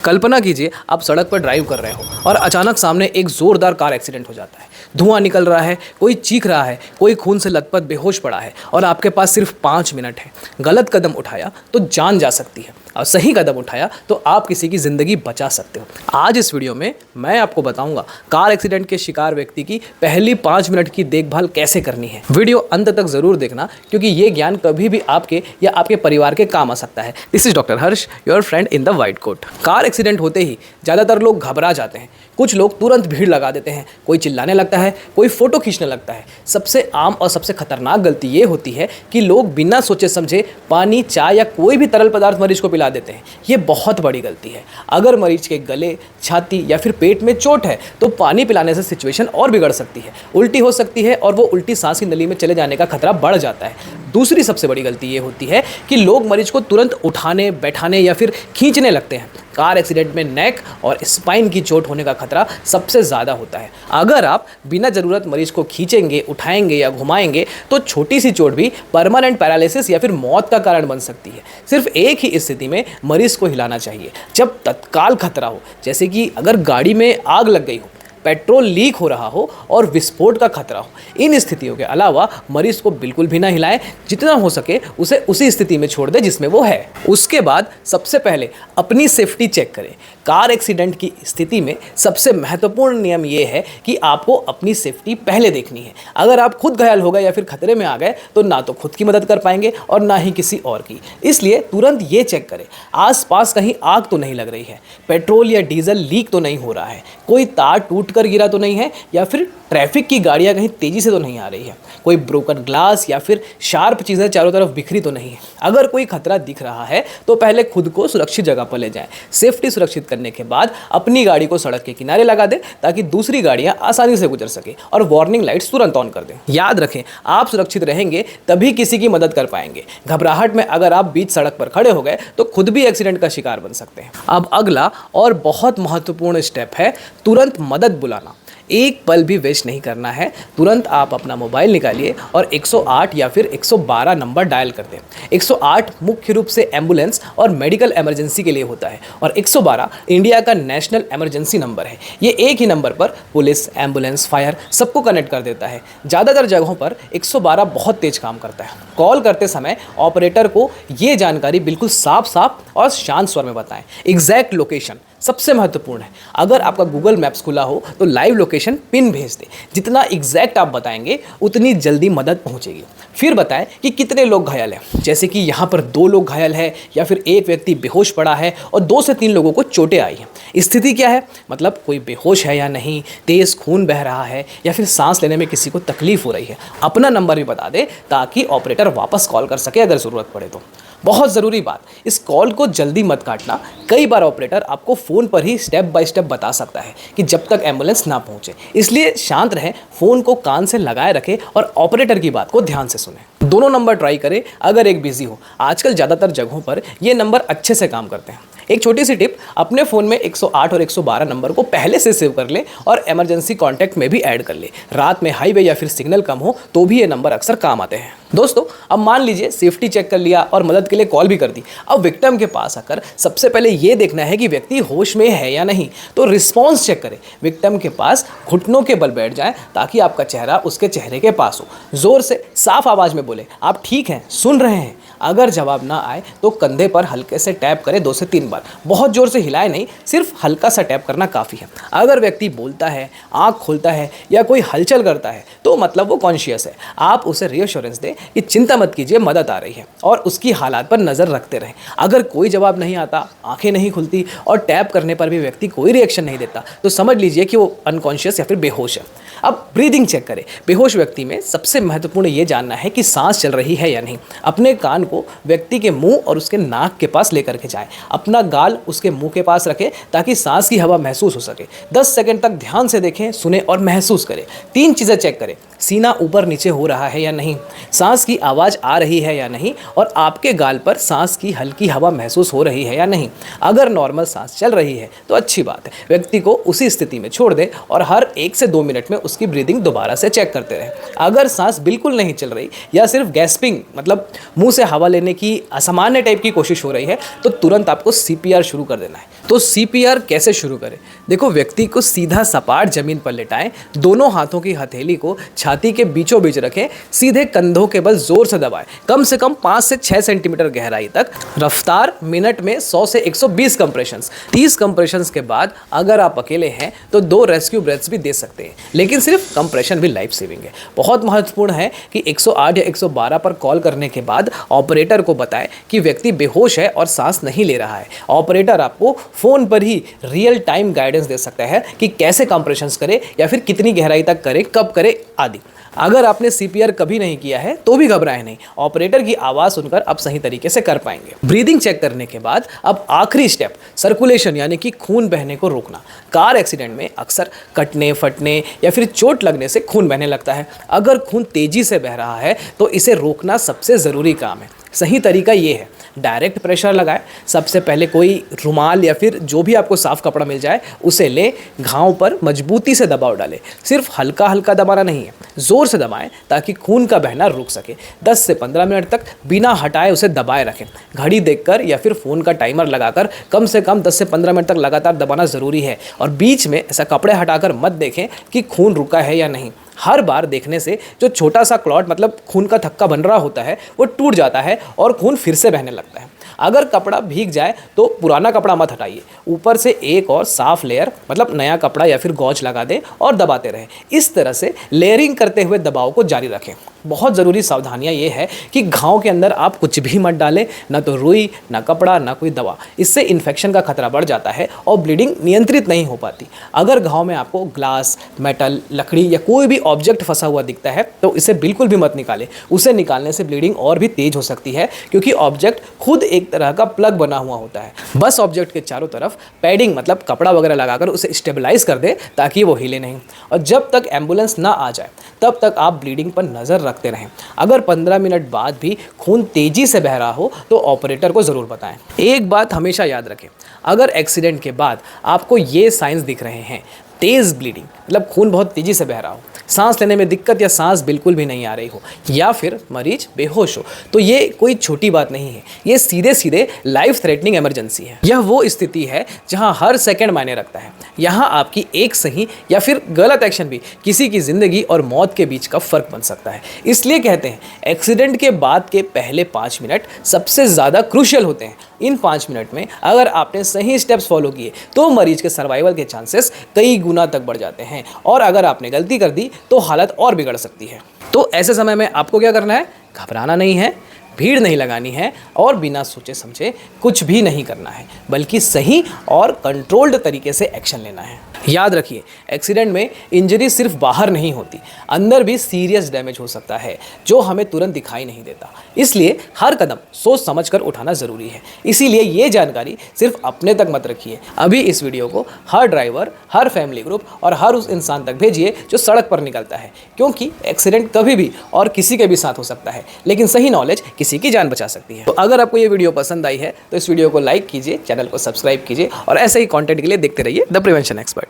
कल्पना कीजिए आप सड़क पर ड्राइव कर रहे हो और अचानक सामने एक जोरदार कार एक्सीडेंट हो जाता है। धुआं निकल रहा है, कोई चीख रहा है, कोई खून से लथपथ बेहोश पड़ा है और आपके पास सिर्फ 5 मिनट है। गलत कदम उठाया तो जान जा सकती है और सही कदम उठाया तो आप किसी की ज़िंदगी बचा सकते हो। आज इस वीडियो में मैं आपको बताऊंगा कार एक्सीडेंट के शिकार व्यक्ति की पहली 5 मिनट की देखभाल कैसे करनी है। वीडियो अंत तक ज़रूर देखना क्योंकि ये ज्ञान कभी भी आपके या आपके परिवार के काम आ सकता है। This is doctor Harsh, your friend in the white coat. Car accident होते ही ज़्यादातर लोग घबरा जाते हैं। कुछ लोग तुरंत भीड़ लगा देते हैं, कोई चिल्लाने लगता है, कोई फोटो खींचने लगता है। सबसे आम और सबसे खतरनाक गलती ये होती है कि लोग बिना सोचे समझे पानी, चाय या कोई भी तरल पदार्थ मरीज को पिला देते हैं। ये बहुत बड़ी गलती है। अगर मरीज के गले, छाती या फिर पेट में चोट है तो पानी पिलाने से सिचुएशन और बिगड़ सकती है, उल्टी हो सकती है और वो उल्टी सांस की नली में चले जाने का खतरा बढ़ जाता है। दूसरी सबसे बड़ी गलती ये होती है कि लोग मरीज को तुरंत उठाने, बैठाने या फिर खींचने लगते हैं। कार एक्सीडेंट में नेक और स्पाइन की चोट होने का खतरा सबसे ज़्यादा होता है। अगर आप बिना ज़रूरत मरीज को खींचेंगे, उठाएंगे या घुमाएंगे तो छोटी सी चोट भी परमानेंट पैरालिसिस या फिर मौत का कारण बन सकती है। सिर्फ एक ही स्थिति में मरीज को हिलाना चाहिए, जब तत्काल खतरा हो, जैसे कि अगर गाड़ी में आग लग गई हो, पेट्रोल लीक हो रहा हो और विस्फोट का खतरा हो। इन स्थितियों के अलावा मरीज को बिल्कुल भी ना हिलाएं। जितना हो सके उसे उसी स्थिति में छोड़ दें जिसमें वो है। उसके बाद सबसे पहले अपनी सेफ्टी चेक करें। कार एक्सीडेंट की स्थिति में सबसे महत्वपूर्ण नियम ये है कि आपको अपनी सेफ्टी पहले देखनी है। अगर आप खुद घायल हो गए या फिर खतरे में आ गए तो ना तो खुद की मदद कर पाएंगे और ना ही किसी और की। इसलिए तुरंत ये चेक करें आसपास कहीं आग तो नहीं लग रही है, पेट्रोल या डीजल लीक तो नहीं हो रहा है, कोई तार टूट कर गिरा तो नहीं है या फिर ट्रैफिक की गाड़ियां कहीं तेजी से तो नहीं आ रही है, कोई ब्रोकन ग्लास या फिर शार्प चीज़ें चारों तरफ बिखरी तो नहीं है। अगर कोई खतरा दिख रहा है तो पहले खुद को सुरक्षित जगह पर ले जाएं। सेफ्टी सुरक्षित करने के बाद अपनी गाड़ी को सड़क के किनारे लगा दें ताकि दूसरी गाड़ियां आसानी से गुजर सके और वार्निंग लाइट्स तुरंत ऑन कर दें। याद रखें, आप सुरक्षित रहेंगे तभी किसी की मदद कर पाएंगे। घबराहट में अगर आप बीच सड़क पर खड़े हो गए तो खुद भी एक्सीडेंट का शिकार बन सकते हैं। अब अगला और बहुत महत्वपूर्ण स्टेप है तुरंत मदद बुलाना। एक पल भी वेस्ट नहीं करना है। तुरंत आप अपना मोबाइल निकालिए और 108 या फिर 112 नंबर डायल कर दें। 108 मुख्य रूप से एम्बुलेंस और मेडिकल इमरजेंसी के लिए होता है और 112 इंडिया का नेशनल इमरजेंसी नंबर है। ये एक ही नंबर पर पुलिस, एम्बुलेंस, फायर सबको कनेक्ट कर देता है। ज़्यादातर जगहों पर 112 बहुत तेज काम करता है। कॉल करते समय ऑपरेटर को ये जानकारी बिल्कुल साफ और शांत स्वर में बताएं। एग्जैक्ट लोकेशन सबसे महत्वपूर्ण है। अगर आपका गूगल मैप्स खुला हो तो लाइव लोकेशन पिन भेज दें। जितना एग्जैक्ट आप बताएंगे उतनी जल्दी मदद पहुंचेगी। फिर बताएं कि कितने लोग घायल हैं, जैसे कि यहाँ पर 2 लोग घायल हैं या फिर एक व्यक्ति बेहोश पड़ा है और 2 से 3 लोगों को चोटें आई हैं। स्थिति क्या है, मतलब कोई बेहोश है या नहीं, तेज़ खून बह रहा है या फिर सांस लेने में किसी को तकलीफ हो रही है। अपना नंबर भी बता दें ताकि ऑपरेटर वापस कॉल कर सके अगर ज़रूरत पड़े तो। बहुत ज़रूरी बात, इस कॉल को जल्दी मत काटना। कई बार ऑपरेटर आपको फ़ोन पर ही स्टेप बाय स्टेप बता सकता है कि जब तक एम्बुलेंस ना पहुंचे। इसलिए शांत रहें, फ़ोन को कान से लगाए रखें और ऑपरेटर की बात को ध्यान से सुनें। दोनों नंबर ट्राई करें अगर एक बिजी हो। आजकल ज़्यादातर जगहों पर ये नंबर अच्छे से काम करते हैं। एक छोटी सी टिप, अपने फ़ोन में 108 और 112 नंबर को पहले से सेव कर लें और इमरजेंसी कॉन्टैक्ट में भी ऐड कर लें। रात में हाईवे या फिर सिग्नल कम हो तो भी ये नंबर अक्सर काम आते हैं। दोस्तों, अब मान लीजिए सेफ्टी चेक कर लिया और मदद के लिए कॉल भी कर दी। अब विक्टिम के पास आकर सबसे पहले ये देखना है कि व्यक्ति होश में है या नहीं। तो रिस्पॉन्स चेक करें। विक्टिम के पास घुटनों के बल बैठ जाएं ताकि आपका चेहरा उसके चेहरे के पास हो। ज़ोर से साफ आवाज़ में बोले, आप ठीक हैं, सुन रहे हैं। अगर जवाब ना आए तो कंधे पर हल्के से टैप करें 2 से 3 बार। बहुत ज़ोर से हिलाए नहीं, सिर्फ हल्का सा टैप करना काफ़ी है। अगर व्यक्ति बोलता है, आँख खोलता है या कोई हलचल करता है तो मतलब वो कॉन्शियस है। आप उसे रियश्योरेंस दें कि चिंता मत कीजिए, मदद आ रही है और उसकी हालात पर नज़र रखते रहें। अगर कोई जवाब नहीं आता, आंखें नहीं खुलती और टैप करने पर भी व्यक्ति कोई रिएक्शन नहीं देता तो समझ लीजिए कि वो अनकॉन्शियस या फिर बेहोश है। अब ब्रीदिंग चेक करें। बेहोश व्यक्ति में सबसे महत्वपूर्ण ये जानना है कि सांस चल रही है या नहीं। अपने कान को व्यक्ति के मुंह और उसके नाक के पास लेकर के जाएं। अपना गाल उसके मुंह के पास रखें ताकि सांस की हवा महसूस हो सके। 10 सेकंड तक ध्यान से देखें, सुने और महसूस करें। 3 चीज़ें चेक करें, सीना ऊपर नीचे हो रहा है या नहीं, सांस की आवाज़ आ रही है या नहीं और आपके गाल पर सांस की हल्की हवा महसूस हो रही है या नहीं। अगर नॉर्मल सांस चल रही है तो अच्छी बात है। व्यक्ति को उसी स्थिति में छोड़ दें और हर 1 से 2 मिनट में उसकी ब्रीदिंग दोबारा से चेक करते रहें। अगर सांस बिल्कुल नहीं चल रही या सिर्फ गैस्पिंग मतलब मुंह से हवा हवा लेने की असामान्य टाइप की कोशिश हो रही है तो तुरंत आपको CPR शुरू कर देना है। तो CPR कैसे शुरू करें? देखो, व्यक्ति को सीधा सपाट जमीन पर लेटाएं, दोनों हाथों की हथेली को छाती के बीचों बीच रखें, सीधे कंधों के बल जोर से दबाएं, कम से कम 5 से 6 सेंटीमीटर गहराई तक। रफ्तार मिनट में 100 से 120 कंप्रेशंस। 30 कंप्रेशंस के बाद अगर आप अकेले हैं तो 2 रेस्क्यू ब्रेथ्स भी दे सकते हैं, लेकिन सिर्फ कंप्रेशन भी लाइफ सेविंग है। बहुत महत्वपूर्ण है कि 108 या 112 पर कॉल करने के बाद ऑपरेटर को बताएं कि व्यक्ति बेहोश है और सांस नहीं ले रहा है। ऑपरेटर आपको फ़ोन पर ही रियल टाइम गाइडेंस दे सकता है कि कैसे कंप्रेशंस करें या फिर कितनी गहराई तक करें, कब करें आदि। अगर आपने CPR कभी नहीं किया है तो भी घबराएं नहीं, ऑपरेटर की आवाज़ सुनकर आप सही तरीके से कर पाएंगे। ब्रीदिंग चेक करने के बाद अब आखिरी स्टेप, सर्कुलेशन यानी कि खून बहने को रोकना। कार एक्सीडेंट में अक्सर कटने, फटने या फिर चोट लगने से खून बहने लगता है। अगर खून तेजी से बह रहा है तो इसे रोकना सबसे ज़रूरी काम है। सही तरीका ये है, डायरेक्ट प्रेशर लगाएं। सबसे पहले कोई रुमाल या फिर जो भी आपको साफ कपड़ा मिल जाए उसे ले, घाव पर मजबूती से दबाव डालें। सिर्फ हल्का हल्का दबाना नहीं है, जोर से दबाएं ताकि खून का बहना रुक सके। 10 से 15 मिनट तक बिना हटाए उसे दबाए रखें। घड़ी देखकर या फिर फ़ोन का टाइमर लगाकर कम से कम 10 से 15 मिनट तक लगातार दबाना ज़रूरी है। और बीच में ऐसा कपड़े हटाकर मत देखें कि खून रुका है या नहीं। हर बार देखने से जो छोटा सा क्लॉट मतलब खून का थक्का बन रहा होता है वो टूट जाता है और खून फिर से बहने लगता है। अगर कपड़ा भीग जाए तो पुराना कपड़ा मत हटाइए, ऊपर से एक और साफ लेयर मतलब नया कपड़ा या फिर गौच लगा दें और दबाते रहें। इस तरह से लेयरिंग करते हुए दबाव को जारी रखें। बहुत ज़रूरी सावधानियां ये है कि घाव के अंदर आप कुछ भी मत डालें, ना तो रुई, ना कपड़ा, ना कोई दवा। इससे इन्फेक्शन का खतरा बढ़ जाता है और ब्लीडिंग नियंत्रित नहीं हो पाती। अगर घाव में आपको ग्लास, मेटल, लकड़ी या कोई भी ऑब्जेक्ट फंसा हुआ दिखता है तो इसे बिल्कुल भी मत निकालें। उसे निकालने से ब्लीडिंग और भी तेज हो सकती है, क्योंकि ऑब्जेक्ट खुद एक तरह का प्लग बना हुआ होता है। बस ऑब्जेक्ट के चारों तरफ पैडिंग मतलब कपड़ा वगैरह लगाकर उसे स्टेबलाइज कर दे ताकि वो हिले नहीं। और जब तक एम्बुलेंस ना आ जाए तब तक आप ब्लीडिंग पर नज़र रखते रहें। अगर 15 मिनट बाद भी खून तेजी से बह रहा हो तो ऑपरेटर को ज़रूर बताएं। एक बात हमेशा याद रखें, अगर एक्सीडेंट के बाद आपको ये साइंस दिख रहे हैं, तेज़ ब्लीडिंग मतलब खून बहुत तेज़ी से बह रहा हो, सांस लेने में दिक्कत या सांस बिल्कुल भी नहीं आ रही हो, या फिर मरीज बेहोश हो, तो ये कोई छोटी बात नहीं है। ये सीधे सीधे लाइफ थ्रेटनिंग इमरजेंसी है। यह वो स्थिति है जहां हर सेकंड मायने रखता है। यहाँ आपकी एक सही या फिर गलत एक्शन भी किसी की ज़िंदगी और मौत के बीच का फ़र्क बन सकता है। इसलिए कहते हैं एक्सीडेंट के बाद के पहले 5 मिनट सबसे ज़्यादा क्रूशियल होते हैं। इन 5 मिनट में अगर आपने सही स्टेप्स फॉलो किए तो मरीज के सर्वाइवल के चांसेस कई गुना तक बढ़ जाते हैं, और अगर आपने गलती कर दी तो हालत और बिगड़ सकती है। तो ऐसे समय में आपको क्या करना है? घबराना नहीं है, भीड़ नहीं लगानी है और बिना सोचे समझे कुछ भी नहीं करना है, बल्कि सही और कंट्रोल्ड तरीके से एक्शन लेना है। याद रखिए, एक्सीडेंट में इंजरी सिर्फ बाहर नहीं होती, अंदर भी सीरियस डैमेज हो सकता है जो हमें तुरंत दिखाई नहीं देता। इसलिए हर कदम सोच समझकर उठाना ज़रूरी है। इसीलिए ये जानकारी सिर्फ अपने तक मत रखिए। अभी इस वीडियो को हर ड्राइवर, हर फैमिली ग्रुप और हर उस इंसान तक भेजिए जो सड़क पर निकलता है, क्योंकि एक्सीडेंट कभी भी और किसी के भी साथ हो सकता है, लेकिन सही नॉलेज किसी की जान बचा सकती है। तो अगर आपको ये वीडियो पसंद आई है तो इस वीडियो को लाइक कीजिए, चैनल को सब्सक्राइब कीजिए और ऐसे ही कंटेंट के लिए देखते रहिए द प्रिवेंशन एक्सपर्ट।